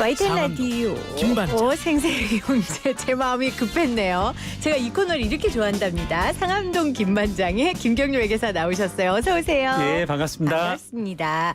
YTN 라디오 김반장. 생생의 경제 제 마음이 급했네요. 제가 이 코너를 이렇게 좋아한답니다. 상암동 김반장의 김경률 회계사 나오셨어요. 어서 오세요. 예, 반갑습니다. 반갑습니다.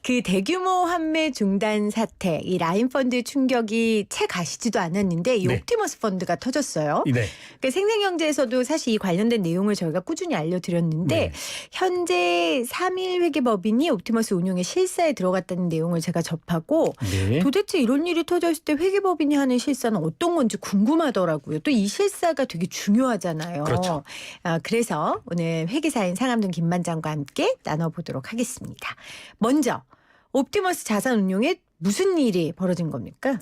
그 대규모 환매 중단 사태, 이 라인펀드 충격이 채 가시지도 않았는데 이 네. 옵티머스 펀드가 터졌어요. 네. 그러니까 생생경제에서도 사실 이 관련된 내용을 저희가 꾸준히 알려드렸는데 네. 현재 3일 회계법인이 옵티머스 운용에 실사에 들어갔다는 내용을 제가 접하고 네. 도대체 이런 일이 터졌을 때 회계법인이 하는 실사는 어떤 건지 궁금하더라고요. 또 이 실사가 되게 중요하잖아요. 그렇죠. 그래서 오늘 회계사인 상암동 김반장과 함께 나눠보도록 하겠습니다. 먼저 옵티머스 자산운용에 무슨 일이 벌어진 겁니까?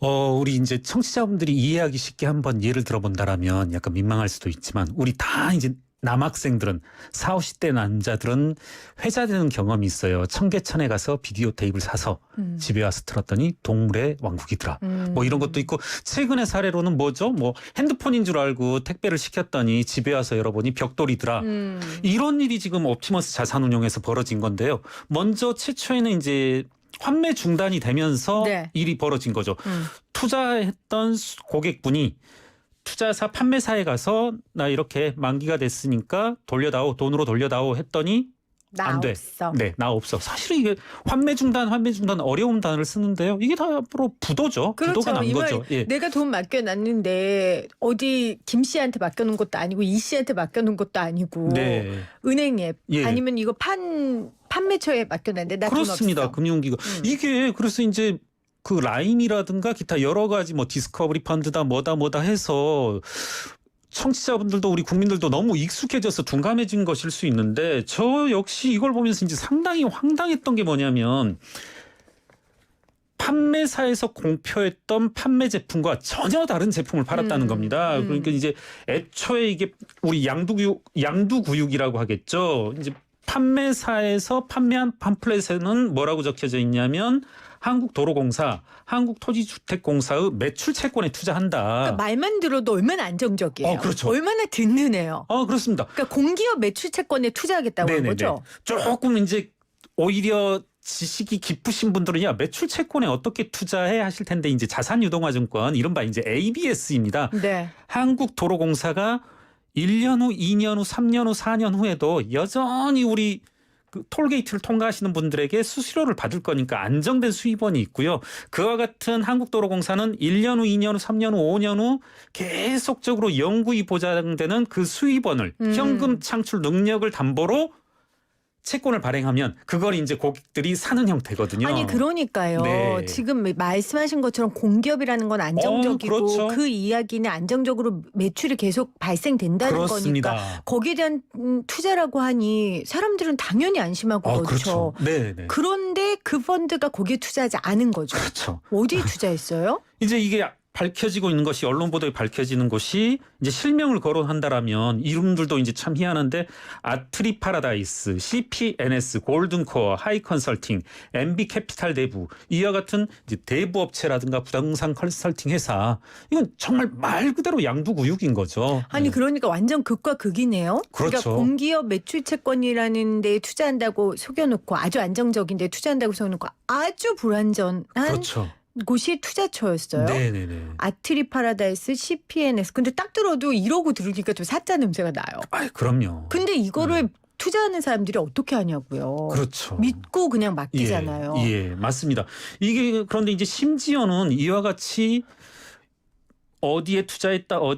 우리 이제 청취자분들이 이해하기 쉽게 한번 예를 들어본다라면 약간 민망할 수도 있지만 우리 다 이제 남학생들은 40, 50대 남자들은 회자 되는 경험이 있어요. 청계천에 가서 비디오 테이프를 사서 집에 와서 틀었더니 동물의 왕국이더라. 뭐 이런 것도 있고 최근의 사례로는 뭐죠? 뭐 핸드폰인 줄 알고 택배를 시켰더니 집에 와서 열어보니 벽돌이더라. 이런 일이 지금 옵티머스 자산운용에서 벌어진 건데요. 먼저 최초에는 이제 환매 중단이 되면서 네. 일이 벌어진 거죠. 투자했던 고객분이 투자사 판매사에 가서 나 이렇게 만기가 됐으니까 돌려다오, 돈으로 돌려다오 했더니 나 안 돼. 없어. 네, 나 없어. 사실은 이게 환매 중단 어려운 단어를 쓰는데요. 이게 다 앞으로 부도죠. 그렇죠. 부도가 난 이 말, 거죠. 예. 내가 돈 맡겨놨는데 어디 김 씨한테 맡겨놓은 것도 아니고 이 씨한테 맡겨놓은 것도 아니고 네. 은행에 예. 아니면 이거 판매처에 맡겨놨는데 나 돈 그렇습니다. 없어. 금융기관. 이게 그래서 이제 그 라임이라든가 기타 여러 가지 뭐 디스커버리 펀드다 뭐다 해서 청취자분들도 우리 국민들도 너무 익숙해져서 둔감해진 것일 수 있는데 저 역시 이걸 보면서 이제 상당히 황당했던 게 뭐냐면 판매사에서 공표했던 판매 제품과 전혀 다른 제품을 팔았다는 겁니다. 그러니까 이제 애초에 이게 우리 양두구육이라고 하겠죠. 이제 판매사에서 판매한 팜플렛에는 뭐라고 적혀져 있냐면 한국도로공사, 한국토지주택공사의 매출 채권에 투자한다. 그러니까 말만 들어도 얼마나 안정적이에요. 그렇죠. 얼마나 든든해요. 그렇습니다. 그러니까 공기업 매출 채권에 투자하겠다고 한 거죠. 조금 이제 오히려 지식이 깊으신 분들은 야 매출 채권에 어떻게 투자해 하실 텐데 이제 자산유동화증권 이른바 이제 ABS입니다. 네. 한국도로공사가 1년 후, 2년 후, 3년 후, 4년 후에도 여전히 우리 그 톨게이트를 통과하시는 분들에게 수수료를 받을 거니까 안정된 수입원이 있고요. 그와 같은 한국도로공사는 1년 후, 2년 후, 3년 후, 5년 후 계속적으로 영구히 보장되는 그 수입원을 현금 창출 능력을 담보로 채권을 발행하면 그걸 이제 고객들이 사는 형태거든요. 아니 그러니까요. 네. 지금 말씀하신 것처럼 공기업이라는 건 안정적이고 그렇죠. 그 이야기는 안정적으로 매출이 계속 발생된다는 그렇습니다. 거니까 거기에 대한 투자라고 하니 사람들은 당연히 안심하고 넣죠. 그렇죠. 네. 그런데 그 펀드가 거기에 투자하지 않은 거죠. 그렇죠. 어디에 투자했어요? 이제 이게 밝혀지고 있는 것이 언론 보도에 밝혀지는 것이 이제 실명을 거론한다라면 이름들도 이제 참 희한한데 아트리 파라다이스, CPNS, 골든코어, 하이컨설팅, MB캐피탈 대부 이와 같은 이제 대부 업체라든가 부동산 컨설팅 회사 이건 정말 말 그대로 양두구육인 거죠. 아니 그러니까 완전 극과 극이네요. 그러니까 그렇죠. 공기업 매출 채권이라는 데 투자한다고 속여놓고 아주 안정적인 데 투자한다고 속여놓고 아주 불안전한 그렇죠. 곳이 투자처였어요. 네네네. 아트리 파라다이스, CPNS. 근데 딱 들어도 이러고 들으니까 좀 사짜 냄새가 나요. 그럼요. 근데 이거를 투자하는 사람들이 어떻게 하냐고요. 그렇죠. 믿고 그냥 맡기잖아요. 예, 맞습니다. 이게 그런데 이제 심지어는 이와 같이 어디에 투자했다고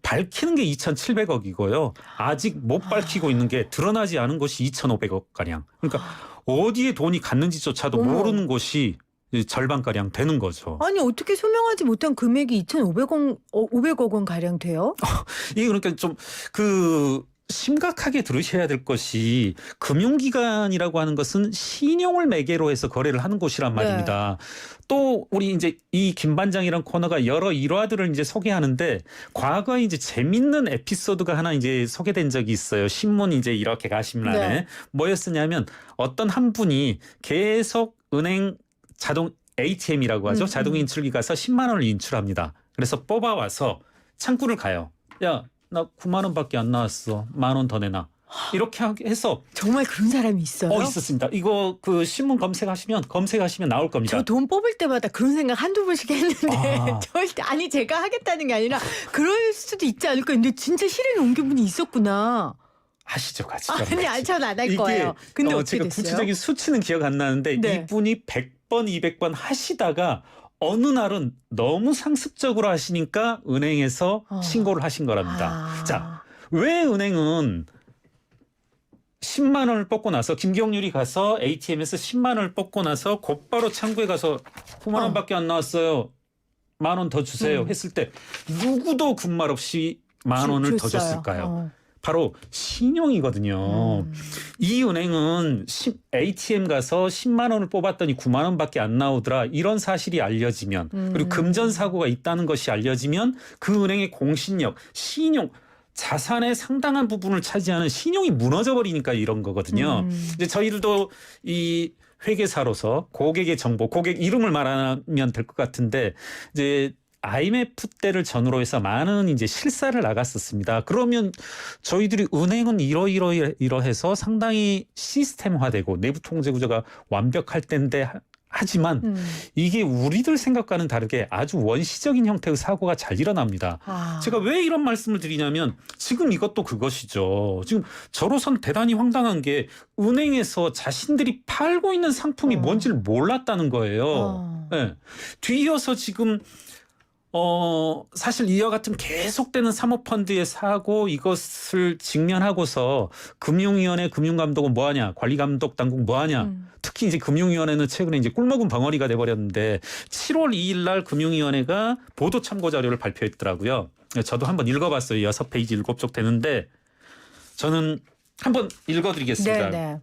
밝히는 게 2,700억이고요. 아직 못 밝히고 있는 게 드러나지 않은 것이 2,500억 가량. 그러니까 어디에 돈이 갔는지조차도 어머. 모르는 것이 절반가량 되는 거죠. 아니 어떻게 소명하지 못한 금액이 500억 원 가량 돼요? 이게 그러니까 좀 심각하게 들으셔야 될 것이 금융기관이라고 하는 것은 신용을 매개로 해서 거래를 하는 곳이란 말입니다. 또 우리 이제 이 김반장이란 코너가 여러 일화들을 이제 소개하는데 과거에 이제 재밌는 에피소드가 하나 이제 소개된 적이 있어요. 신문 이제 이렇게 가시면에 네. 뭐였었냐면 어떤 한 분이 계속 은행 자동 ATM이라고 하죠. 자동 인출기 가서 10만 원을 인출합니다. 그래서 뽑아와서 창구를 가요. 야, 나 9만 원밖에 안 나왔어. 10,000원 더 내놔. 이렇게 해서 정말 그런 사람이 있어요? 있었습니다. 이거 그 신문 검색하시면 나올 겁니다. 저 돈 뽑을 때마다 그런 생각 한두 번씩 했는데 아. 절대 아니 제가 하겠다는 게 아니라 그럴 수도 있지 않을까 근데 진짜 실행 옮긴 분이 있었구나. 아시죠, 같이. 아니 전 안 할 거예요. 근데 어떻게 제가 됐어요? 구체적인 수치는 기억 안 나는데 네. 이분이 100번, 200번 하시다가 어느 날은 너무 상습적으로 하시니까 은행에서 신고를 하신 거랍니다. 자, 왜 은행은 10만 원을 뽑고 나서 김경률이 가서 ATM에서 10만 원을 뽑고 나서 곧바로 창구에 가서 9만 원밖에 안 나왔어요. 1만 원 더 주세요. 했을 때 누구도 군말 없이 1만 원을 더 줬을까요? 바로 신용이거든요. 이 은행은 ATM 가서 10만 원을 뽑았더니 9만 원밖에 안 나오더라. 이런 사실이 알려지면 그리고 금전 사고가 있다는 것이 알려지면 그 은행의 공신력, 신용, 자산의 상당한 부분을 차지하는 신용이 무너져 버리니까 이런 거거든요. 이제 저희들도 이 회계사로서 고객의 정보, 고객 이름을 말하면 될 것 같은데 이제 IMF 때를 전후로 해서 많은 이제 실사를 나갔었습니다. 그러면 저희들이 은행은 이러해서 상당히 시스템화되고 내부 통제 구조가 완벽할 텐데 하지만 이게 우리들 생각과는 다르게 아주 원시적인 형태의 사고가 잘 일어납니다. 제가 왜 이런 말씀을 드리냐면 지금 이것도 그것이죠. 지금 저로선 대단히 황당한 게 은행에서 자신들이 팔고 있는 상품이 뭔지를 몰랐다는 거예요. 네. 뒤이어서 지금 사실 이와 같은 계속되는 사모펀드의 사고 이것을 직면하고서 금융위원회, 금융감독은 뭐하냐, 관리감독 당국 뭐하냐. 특히 이제 금융위원회는 최근에 이제 꿀먹은 벙어리가 돼버렸는데 7월 2일 날 금융위원회가 보도 참고 자료를 발표했더라고요. 저도 한번 읽어봤어요. 6페이지 7쪽 되는데 저는 한번 읽어드리겠습니다. 네네.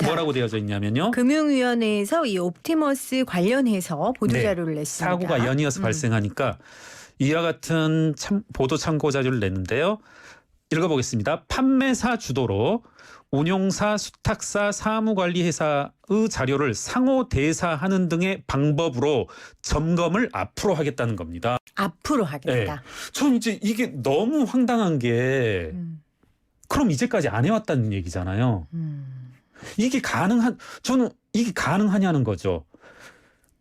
뭐라고 되어져 있냐면요. 금융위원회에서 이 옵티머스 관련해서 보도자료를 냈습니다. 사고가 연이어서 발생하니까 이와 같은 보도 참고 자료를 냈는데요. 읽어보겠습니다. 판매사 주도로 운용사, 수탁사, 사무관리회사의 자료를 상호 대사하는 등의 방법으로 점검을 앞으로 하겠다는 겁니다. 앞으로 하겠다. 네. 전 이제 이게 너무 황당한 게 그럼 이제까지 안 해왔다는 얘기잖아요. 저는 이게 가능하냐는 거죠.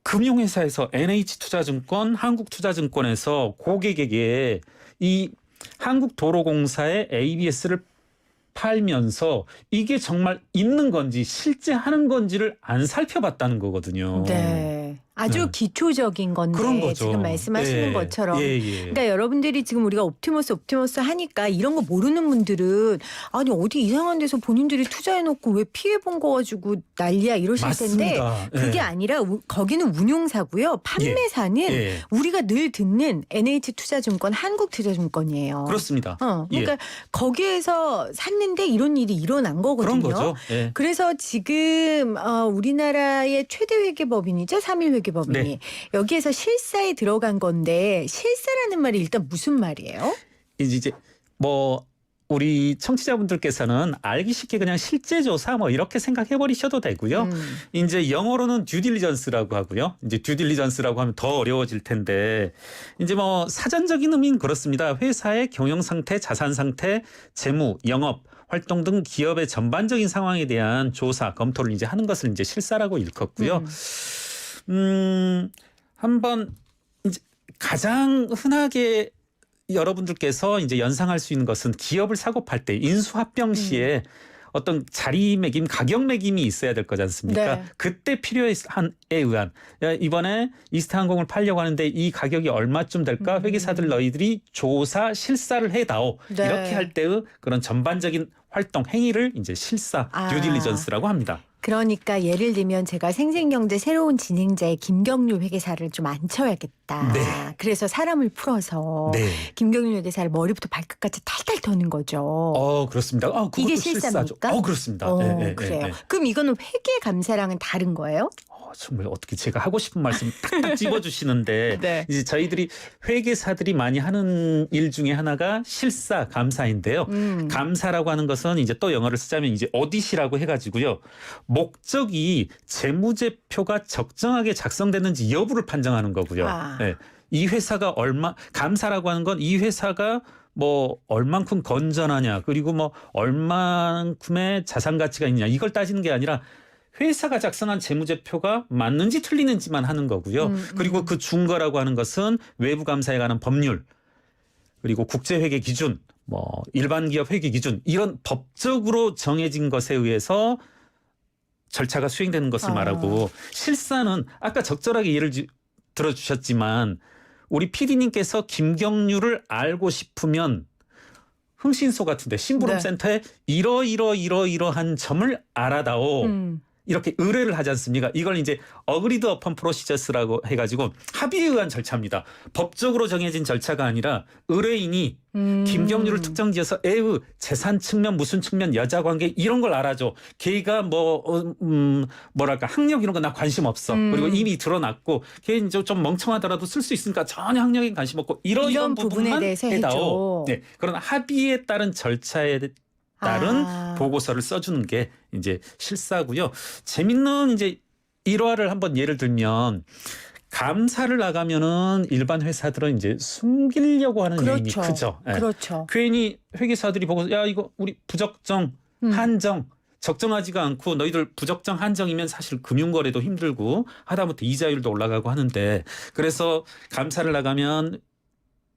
금융회사에서 NH투자증권, 한국투자증권에서 고객에게 이 한국도로공사의 ABS를 팔면서 이게 정말 있는 건지 실제 하는 건지를 안 살펴봤다는 거거든요. 네. 아주 기초적인 건데 그런 거죠. 지금 말씀하시는 것처럼 그러니까 여러분들이 지금 우리가 옵티머스 하니까 이런 거 모르는 분들은 아니 어디 이상한 데서 본인들이 투자해놓고 왜 피해본 거 가지고 난리야 이러실 텐데 그게 아니라 거기는 운용사고요. 판매사는 우리가 늘 듣는 NH투자증권, 한국투자증권이에요. 그렇습니다. 그러니까 거기에서 샀는데 이런 일이 일어난 거거든요. 그런 거죠. 그래서 지금 우리나라의 최대 회계법인이죠. 3일 회계법인이. 네. 여기에서 실사에 들어간 건데 실사라는 말이 일단 무슨 말이에요? 이제 뭐 우리 청취자분들께서는 알기 쉽게 그냥 실제 조사 뭐 이렇게 생각해 버리셔도 되고요. 이제 영어로는 듀딜리전스라고 하고요. 이제 듀딜리전스라고 하면 더 어려워질 텐데 이제 뭐 사전적인 의미는 그렇습니다. 회사의 경영 상태, 자산 상태, 재무, 영업 활동 등 기업의 전반적인 상황에 대한 조사, 검토를 이제 하는 것을 이제 실사라고 일컫고요. 한번 이제 가장 흔하게 여러분들께서 이제 연상할 수 있는 것은 기업을 사고 팔 때 인수합병 시에 어떤 자리매김, 가격매김이 있어야 될 거지 않습니까? 네. 그때 필요에 의한 이번에 이스타항공을 팔려고 하는데 이 가격이 얼마쯤 될까? 회계사들 너희들이 조사, 실사를 해다오. 이렇게 할 때의 그런 전반적인 활동, 행위를 이제 실사, 듀딜리전스라고 합니다. 그러니까 예를 들면 제가 생생경제 새로운 진행자의 김경률 회계사를 좀 앉혀야겠다. 그래서 사람을 풀어서 김경률 회계사를 머리부터 발끝까지 탈탈 터는 거죠. 그렇습니다. 이게 실사입니까? 그렇습니다. 그래요. 그럼 이거는 회계 감사랑은 다른 거예요? 정말 어떻게 제가 하고 싶은 말씀 탁탁 집어주시는데 이제 저희들이 회계사들이 많이 하는 일 중에 하나가 실사 감사인데요. 감사라고 하는 것은 이제 또 영어를 쓰자면 이제 어디시라고 해가지고요. 목적이 재무제표가 적정하게 작성됐는지 여부를 판정하는 거고요. 이 회사가 감사라고 하는 건 이 회사가 뭐 얼만큼 건전하냐 그리고 뭐 얼만큼의 자산 가치가 있냐 이걸 따지는 게 아니라 회사가 작성한 재무제표가 맞는지 틀리는지만 하는 거고요. 그리고 그 준거라고 하는 것은 외부 감사에 관한 법률 그리고 국제회계 기준 뭐 일반 기업 회계 기준 이런 법적으로 정해진 것에 의해서 절차가 수행되는 것을 말하고 실사는 아까 적절하게 예를 들어주셨지만 우리 PD님께서 김경률을 알고 싶으면 흥신소 같은데 심부름센터에 이러한 점을 알아다오. 이렇게 의뢰를 하지 않습니까? 이걸 이제 어그리드 어펀 프로시저스라고 해가지고 합의에 의한 절차입니다. 법적으로 정해진 절차가 아니라 의뢰인이 김경률을 특정지어서 재산 측면 무슨 측면 여자 관계 이런 걸 알아줘. 걔가 뭐랄까 학력 이런 거 나 관심 없어. 그리고 이미 드러났고 걔 이제 좀 멍청하더라도 쓸 수 있으니까 전혀 학력에 관심 없고 이런 부분만 대해서 해다오. 네, 그런 합의에 따른 절차에 따른 보고서를 써주는 게 이제 실사고요. 재밌는 이제 일화를 한번 예를 들면 감사를 나가면은 일반 회사들은 이제 숨기려고 하는 요인이 크죠. 네. 그렇죠. 괜히 회계사들이 보고 야 이거 우리 부적정 한정 적정하지가 않고 너희들 부적정 한정이면 사실 금융거래도 힘들고 하다못해 이자율도 올라가고 하는데 그래서 감사를 나가면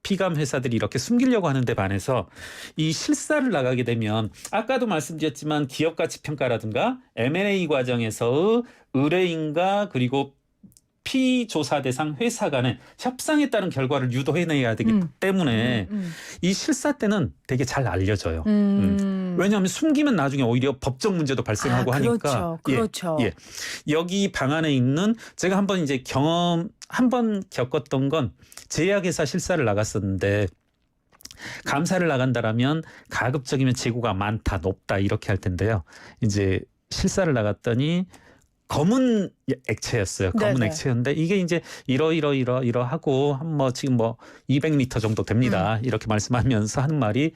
피감 회사들이 이렇게 숨기려고 하는데 반해서 이 실사를 나가게 되면 아까도 말씀드렸지만 기업가치평가라든가 M&A 과정에서의 의뢰인과 그리고 피조사 대상 회사 간의 협상에 따른 결과를 유도해내야 되기 때문에 이 실사 때는 되게 잘 알려져요. 왜냐하면 숨기면 나중에 오히려 법적 문제도 발생하고 하니까. 그렇죠. 예. 여기 방안에 있는 제가 한번 이제 한번 겪었던 건 제약회사 실사를 나갔었는데 감사를 나간다라면 가급적이면 재고가 많다, 높다 이렇게 할 텐데요. 이제 실사를 나갔더니 검은 액체였어요. 검은 액체였는데 이게 이제 이러하고 한 지금 200리터 정도 됩니다. 이렇게 말씀하면서 하는 말이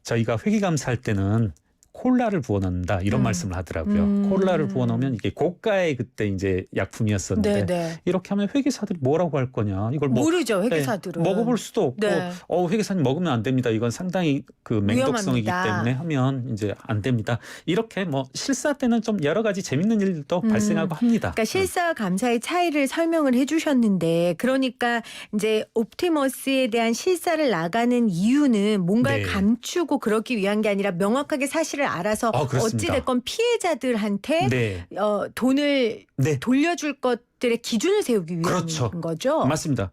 저희가 회계감사할 때는 콜라를 부어 넣는다 이런 말씀을 하더라고요. 콜라를 부어 넣으면 이게 고가의 그때 이제 약품이었었는데 이렇게 하면 회계사들이 뭐라고 할 거냐 이걸 모르죠 회계사들은 먹어볼 수도 없고 회계사님 먹으면 안 됩니다. 이건 상당히 그 맹독성이기 때문에 하면 이제 안 됩니다. 이렇게 실사 때는 좀 여러 가지 재밌는 일도 발생하고 합니다. 그러니까 실사와 감사의 차이를 설명을 해주셨는데 그러니까 이제 옵티머스에 대한 실사를 나가는 이유는 뭔가를 감추고 그러기 위한 게 아니라 명확하게 사실을 알아서 어찌됐건 피해자들한테 돈을 돌려줄 것들의 기준을 세우기 위한 거죠. 맞습니다.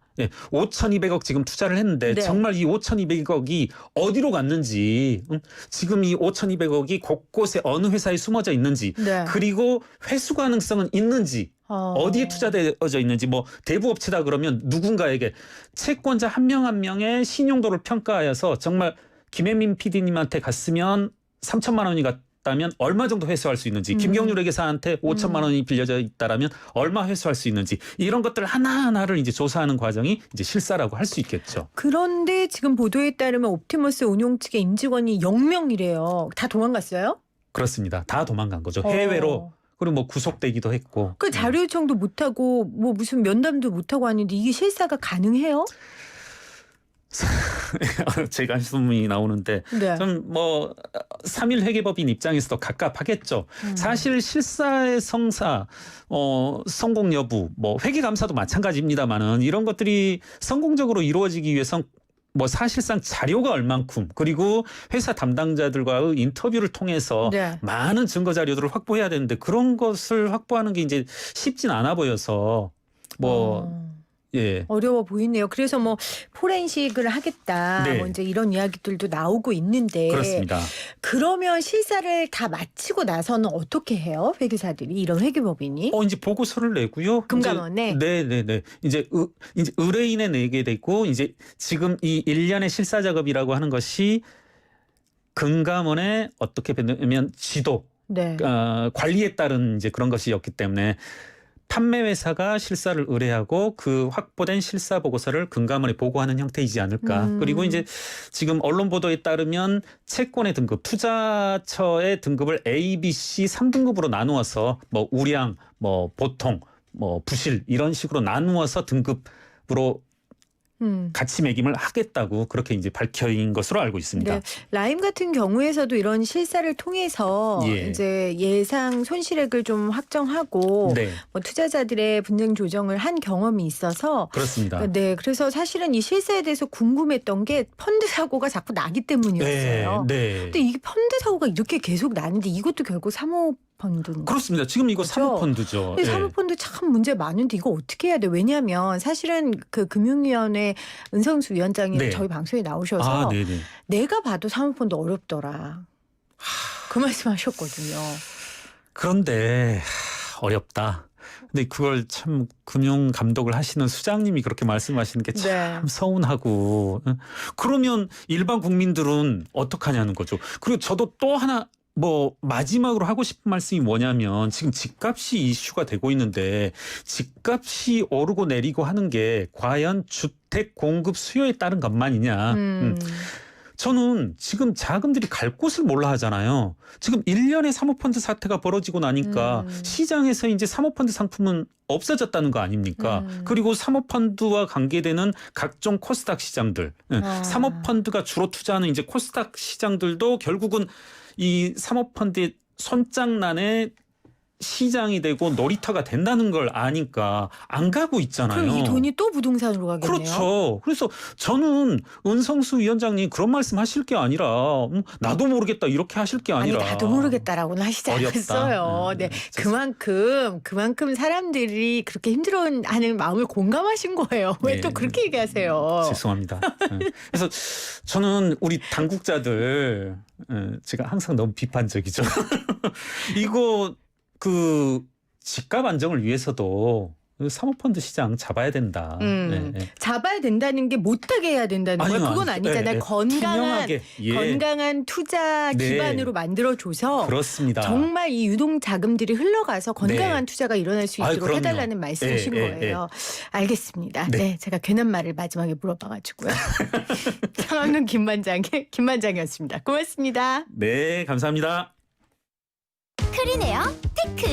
5,200억 지금 투자를 했는데 정말 이 5,200억이 어디로 갔는지 지금 이 5,200억이 곳곳에 어느 회사에 숨어져 있는지 그리고 회수 가능성은 있는지 어디에 투자되어져 있는지 대부업체다 그러면 누군가에게 채권자 한 명 한 명의 신용도를 평가하여서 정말 김혜민 PD님한테 갔으면 3천만 원이 갔다면 얼마 정도 회수할 수 있는지 김경률 회계사한테 5천만 원이 빌려져 있다라면 얼마 회수할 수 있는지 이런 것들 하나하나를 이제 조사하는 과정이 이제 실사라고 할 수 있겠죠. 그런데 지금 보도에 따르면 옵티머스 운용 측의 임직원이 0명이래요. 다 도망갔어요? 그렇습니다. 다 도망간 거죠. 해외로. 그리고 구속되기도 했고. 그 자료 요청도 못하고 무슨 면담도 못하고 하는데 이게 실사가 가능해요? 제가 한숨이 나오는데 좀 3일 회계법인 입장에서도 갑갑하겠죠. 사실 실사의 성공 여부 회계감사도 마찬가지입니다만은 이런 것들이 성공적으로 이루어지기 위해선 사실상 자료가 얼만큼 그리고 회사 담당자들과의 인터뷰를 통해서 많은 증거 자료들을 확보해야 되는데 그런 것을 확보하는 게 이제 쉽진 않아 보여서 어려워 보이네요. 그래서 포렌식을 하겠다. 이제 이런 이야기들도 나오고 있는데. 그렇습니다. 그러면 실사를 다 마치고 나서는 어떻게 해요? 회계사들이 이런 회계법인이? 이제 보고서를 내고요. 금감원에. 네. 이제 의뢰인에 내게 되고 이제 지금 이 1년의 실사 작업이라고 하는 것이 금감원에 어떻게 보면 지도 관리에 따른 이제 그런 것이었기 때문에. 판매 회사가 실사를 의뢰하고 그 확보된 실사 보고서를 금감원에 보고하는 형태이지 않을까. 그리고 이제 지금 언론 보도에 따르면 채권의 등급, 투자처의 등급을 A, B, C 3등급으로 나누어서 우량, 보통, 부실 이런 식으로 나누어서 등급으로 가치 매김을 하겠다고 그렇게 이제 밝혀인 것으로 알고 있습니다. 네. 라임 같은 경우에서도 이런 실사를 통해서 예. 이제 예상 손실액을 좀 확정하고 네, 뭐 투자자들의 분쟁 조정을 한 경험이 있어서 그렇습니다. 네, 그래서 사실은 이 실사에 대해서 궁금했던 게 펀드 사고가 자꾸 나기 때문이었어요. 네. 근데 이게 펀드 사고가 이렇게 계속 나는데 이것도 결국 사모펀드인 그렇습니다. 지금 이거 그렇죠? 사모펀드죠. 근데 예. 사모펀드 참 문제 많은데 이거 어떻게 해야 돼? 왜냐하면 사실은 그 금융위원회 은성수 위원장이 네. 저희 방송에 나오셔서 네네. 내가 봐도 사모펀드 어렵더라. 그 말씀하셨거든요. 그런데 어렵다. 근데 그걸 참 금융 감독을 하시는 수장님이 그렇게 말씀하시는 게 참 네. 서운하고 그러면 일반 국민들은 어떡하냐는 거죠. 그리고 저도 또 하나 뭐 마지막으로 하고 싶은 말씀이 뭐냐면 지금 집값이 이슈가 되고 있는데 집값이 오르고 내리고 하는 게 과연 주택 공급 수요에 따른 것만이냐. 저는 지금 자금들이 갈 곳을 몰라 하잖아요. 지금 1년의 사모펀드 사태가 벌어지고 나니까 시장에서 이제 사모펀드 상품은 없어졌다는 거 아닙니까? 그리고 사모펀드와 관계되는 각종 코스닥 시장들, 사모펀드가 주로 투자하는 이제 코스닥 시장들도 결국은 이 사모펀드의 손장난에 시장이 되고 놀이터가 된다는 걸 아니까 안 가고 있잖아요. 그럼 이 돈이 또 부동산으로 가겠네요. 그렇죠. 그래서 저는 은성수 위원장님 그런 말씀 하실 게 아니라 나도 모르겠다 이렇게 하실 게 아니 아니라 나도 모르겠다라고는 하시지 어렵다. 않았어요. 네, 그만큼 사람들이 그렇게 힘들어하는 마음을 공감하신 거예요. 왜 또 네. 그렇게 얘기하세요? 죄송합니다. 그래서 저는 우리 당국자들 제가 항상 너무 비판적이죠. 이거 그 집값 안정을 위해서도 사모펀드 시장 잡아야 된다. 네. 잡아야 된다는 게 못하게 해야 된다는 거예요. 아니요, 그건 아니잖아요. 투명하게. 건강한 투자 네. 기반으로 만들어줘서 그렇습니다. 정말 이 유동 자금들이 흘러가서 건강한 투자가 일어날 수 있도록 그럼요. 해달라는 말씀이신 거예요. 알겠습니다. 네, 제가 괜한 말을 마지막에 물어봐가지고요. 상황론 김만장이었습니다. 고맙습니다. 네, 감사합니다. 크리네어 테크